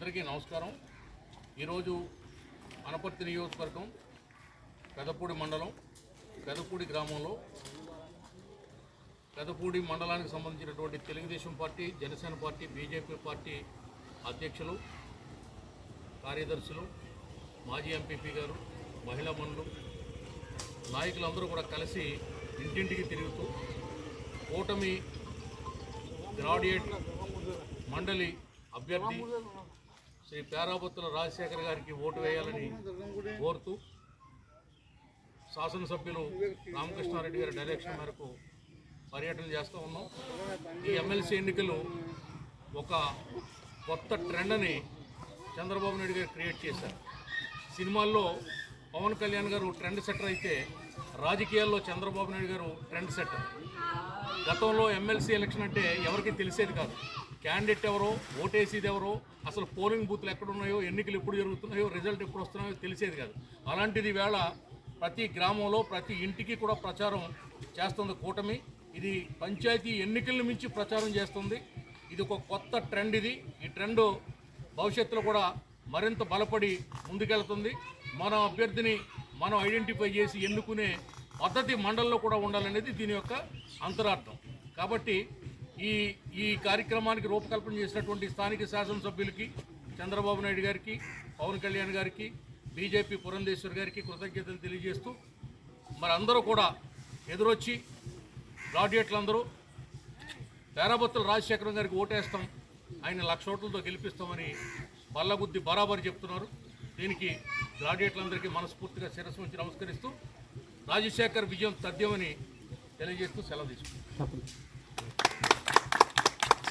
అందరికీ నమస్కారం. ఈరోజు అనపర్తి నియోజకవర్గం పెదపూడి మండలం పెదపూడి గ్రామంలో పెదపూడి మండలానికి సంబంధించినటువంటి Telugu Desam party, Janasena party, BJP party అధ్యక్షులు, కార్యదర్శులు, మాజీ ఎంపీపీ గారు, మహిళా మనులు, నాయకులందరూ కూడా కలిసి ఇంటింటికి తిరుగుతూ కూటమి గ్రాడ్యుయేట్ మండలి అభ్యర్థి శ్రీ పేరాబత్తుల రాజశేఖర్ గారికి ఓటు వేయాలని కోరుతూ శాసనసభ్యులు రామకృష్ణారెడ్డి గారి డైరెక్షన్ మేరకు పర్యటన చేస్తూ ఉన్నాం. ఈ ఎమ్మెల్సీ ఎన్నికలు ఒక కొత్త ట్రెండ్ని చంద్రబాబు నాయుడు గారు క్రియేట్ చేశారు. సినిమాల్లో పవన్ కళ్యాణ్ గారు ట్రెండ్ సెట్టర్ అయితే రాజకీయాల్లో చంద్రబాబు నాయుడు గారు ట్రెండ్ సెట్టర్. గతంలో ఎమ్మెల్సీ ఎలక్షన్ అంటే ఎవరికి తెలిసేది కాదు. క్యాండిడేట్ ఎవరో, ఓటేసేది ఎవరో, అసలు పోలింగ్ బూత్లు ఎక్కడున్నాయో, ఎన్నికలు ఎప్పుడు జరుగుతున్నాయో, రిజల్ట్ ఎప్పుడు వస్తున్నాయో తెలిసేది కాదు. అలాంటిది వేళ ప్రతి గ్రామంలో ప్రతి ఇంటికి కూడా ప్రచారం చేస్తుంది కూటమి. ఇది పంచాయతీ ఎన్నికలను మించి ప్రచారం చేస్తుంది. ఇది ఒక కొత్త ట్రెండ్. ఈ ట్రెండ్ భవిష్యత్తులో కూడా మరింత బలపడి ముందుకెళ్తుంది. మన అభ్యర్థిని మనం ఐడెంటిఫై చేసి ఎన్నుకునే పద్ధతి మండలంలో కూడా ఉండాలనేది దీని యొక్క అంతరార్థం. కాబట్టి ఈ కార్యక్రమానికి రూపకల్పన చేసినటువంటి స్థానిక శాసనసభ్యులకి, చంద్రబాబు నాయుడు గారికి, పవన్ కళ్యాణ్ గారికి, బీజేపీ పురంధేశ్వర్ గారికి కృతజ్ఞతలు తెలియజేస్తూ మరి అందరూ కూడా ఎదురొచ్చి గ్రాడ్యుయేట్లందరూ పేరాబత్తుల రాజశేఖరం గారికి ఓటేస్తాం, ఆయన 1,00,000 ఓట్లతో గెలిపిస్తామని బల్లగుద్ది బరాబరి చెప్తున్నారు. దీనికి గ్రాడ్యుయేట్లందరికీ మనస్ఫూర్తిగా శిరస్సు ఉంచి నమస్కరిస్తూ రాజశేఖర్ విజయం తథ్యమని తెలియజేస్తూ సెలవు తీసుకుంటాం.